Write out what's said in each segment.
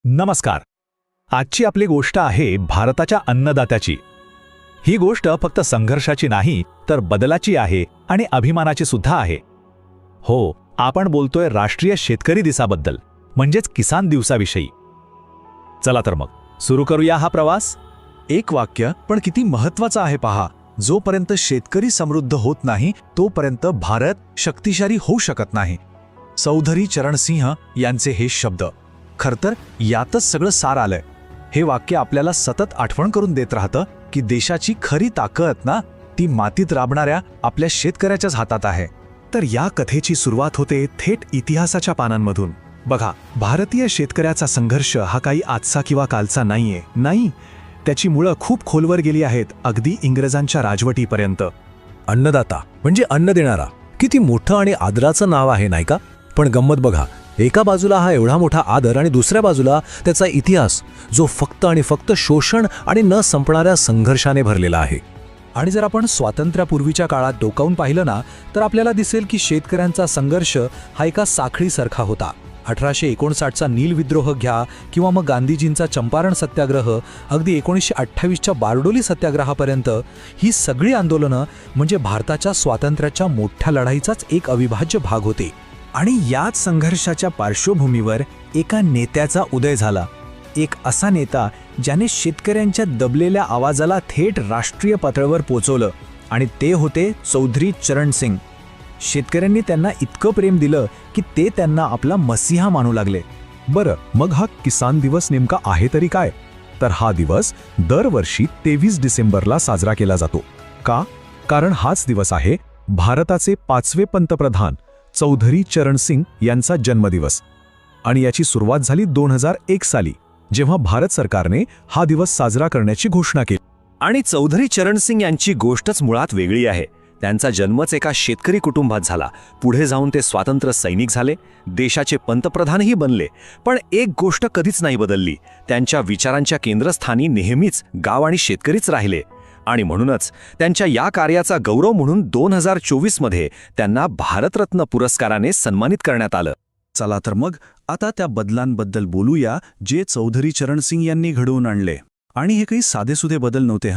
नमस्कार. आजची आपली गोष्ट आहे भारताच्या अन्नदात्याची. ही गोष्ट फक्त संघर्षाची नाही तर बदलाची आहे आणि अभिमानाची सुद्धा आहे. हो, आपण बोलतोय राष्ट्रीय शेतकरी दिवसाबद्दल, म्हणजेच किसान दिवसाविषयी. चला तर मग सुरू करूया हा प्रवास. एक वाक्य पण किती महत्वाचं आहे पहा. जोपर्यंत शेतकरी समृद्ध होत नाही तोपर्यंत भारत शक्तिशाली होऊ शकत नाही. चौधरी चरण सिंह यांचे हे शब्द. खरतर यातच सगळं सार आलंय. हे वाक्य आपल्याला सतत आठवण करून देत राहतं की देशाची खरी ताकद ना ती मातीत राबणाऱ्या आपल्या शेतकऱ्याच्याच हातात आहे. तर या कथेची सुरुवात होते थेट इतिहासाच्या पानांमधून. बघा, भारतीय शेतकऱ्याचा संघर्ष हा काही आजचा किंवा कालचा नाहीये. नाही, त्याची मुळं खूप खोलवर गेली आहेत, अगदी इंग्रजांच्या राजवटीपर्यंत. अन्नदाता म्हणजे अन्न देणारा, किती मोठं आणि आदराचं नाव आहे नाही का? पण गंमत बघा, एका बाजूला हा एवढा मोठा आदर आणि दुसऱ्या बाजूला त्याचा इतिहास, जो फक्त आणि फक्त शोषण आणि न संपणाऱ्या संघर्षाने भरलेला आहे. आणि जर आपण स्वातंत्र्यापूर्वीच्या काळात डोकावून पाहिलं ना, तर आपल्याला दिसेल की शेतकऱ्यांचा संघर्ष हा एका साखळीसारखा होता. 1859चा नील विद्रोह घ्या किंवा मग गांधीजींचा चंपारण सत्याग्रह, अगदी 1928च्या बारडोली सत्याग्रहापर्यंत ही सगळी आंदोलनं म्हणजे भारताच्या स्वातंत्र्याच्या मोठ्या लढाईचाच एक अविभाज्य भाग होते. आणि याच संघर्षाच्या पार्श्वभूमीवर एका नेत्याचा उदय झाला. एक असा नेता ज्याने शेतकऱ्यांच्या दबलेल्या आवाजाला थेट राष्ट्रीय पातळीवर पोचवलं, आणि ते होते चौधरी चरण सिंग. शेतकऱ्यांनी त्यांना इतकं प्रेम दिलं की ते त्यांना आपला मसीहा मानू लागले. बरं, मग हा किसान दिवस नेमका आहे तरी काय? तर हा दिवस दरवर्षी 23 डिसेंबरला साजरा केला जातो. का? कारण हाच दिवस आहे भारताचे 5वे पंतप्रधान चौधरी चरण सिंग यांचा जन्मदिवस. आणि याची सुरुवात झाली 2001 साली, जेव्हा भारत सरकारने हा दिवस साजरा करण्याची घोषणा केली. आणि चौधरी चरण सिंग यांची गोष्टच मुळात वेगळी आहे. त्यांचा जन्मच एका शेतकरी कुटुंबात झाला. पुढे जाऊन ते स्वातंत्र्य सैनिक झाले, देशाचे पंतप्रधानही बनले. पण एक गोष्ट कधीच नाही बदलली, त्यांच्या विचारांच्या केंद्रस्थानी नेहमीच गाव आणि शेतकरीच राहिले. आणि म्हणूनच त्यांच्या या कार्याचा गौरव म्हणून 2024मध्ये त्यांना भारतरत्न पुरस्काराने सन्मानित करण्यात आलं. चला तर मग आता त्या बदलांबद्दल बोलूया जे चौधरी चरण सिंग यांनी घडवून आणले. आणि हे काही साधेसुधे बदल नव्हते.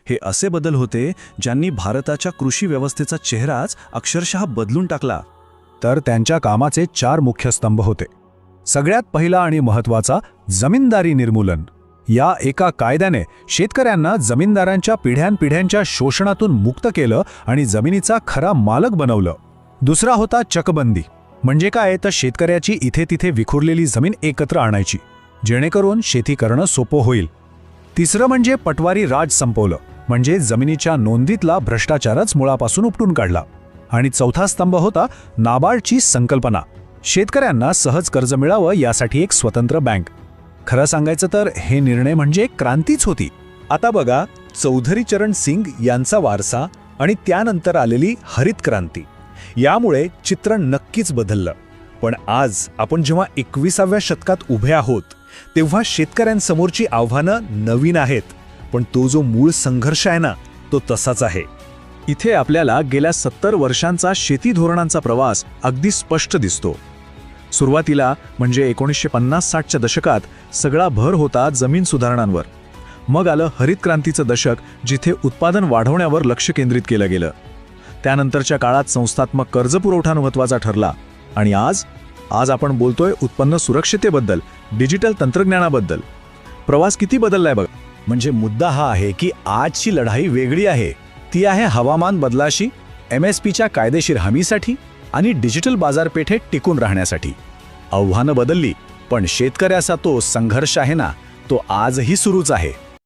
हे असे बदल होते ज्यांनी भारताच्या कृषी व्यवस्थेचा चेहराच अक्षरशः बदलून टाकला. तर त्यांच्या कामाचे 4 मुख्य स्तंभ होते. सगळ्यात पहिला आणि महत्त्वाचा, जमीनदारी निर्मूलन. या एका कायद्याने शेतकऱ्यांना जमीनदारांच्या पिढ्यानपिढ्यांच्या शोषणातून मुक्त केलं आणि जमिनीचा खरा मालक बनवलं. दुसरा होता चकबंदी. म्हणजे काय, तर शेतकऱ्याची इथे तिथे विखुरलेली जमीन एकत्र आणायची, जेणेकरून शेती करणं सोपं होईल. तिसरं म्हणजे पटवारी राज संपवलं, म्हणजे जमिनीच्या नोंदीतला भ्रष्टाचारच मुळापासून उपटून काढला. आणि चौथा स्तंभ होता नाबार्डची संकल्पना. शेतकऱ्यांना सहज कर्ज मिळावं यासाठी एक स्वतंत्र बँक. खरं सांगायचं तर हे निर्णय म्हणजे क्रांतीच होती. आता बघा, चौधरी चरण सिंग यांचा वारसा आणि त्यानंतर आलेली हरित क्रांती, यामुळे चित्र नक्कीच बदललं. पण आज आपण जेव्हा 21व्या शतकात उभे आहोत तेव्हा शेतकऱ्यांसमोरची आव्हानं नवीन आहेत, पण तो जो मूळ संघर्ष आहे ना, तो तसाच आहे. इथे आपल्याला गेल्या 70 वर्षांचा शेती धोरणांचा प्रवास अगदी स्पष्ट दिसतो. सुरुवातीला म्हणजे 1950-60च्या दशकात सगळा भर होता जमीन सुधारणांवर. मग आलं हरित क्रांतीचं दशक, जिथे उत्पादन वाढवण्यावर लक्ष केंद्रित केलं गेलं. त्यानंतरच्या काळात संस्थात्मक कर्ज पुरवठा महत्त्वाचा ठरला. आणि आज आपण बोलतोय उत्पन्न सुरक्षितेबद्दल, डिजिटल तंत्रज्ञानाबद्दल. प्रवास किती बदललाय बघा. म्हणजे मुद्दा हा आहे की आजची लढाई वेगळी आहे. ती आहे हवामान बदलाशी, MSPच्या कायदेशीर हमीसाठी आणि डिजिटल बाजारपेठेत टिकून राहण्यासाठी. आव्हानं बदलली, पण शेतकऱ्याचा तो संघर्ष आहे ना, तो आजही सुरूच आहे.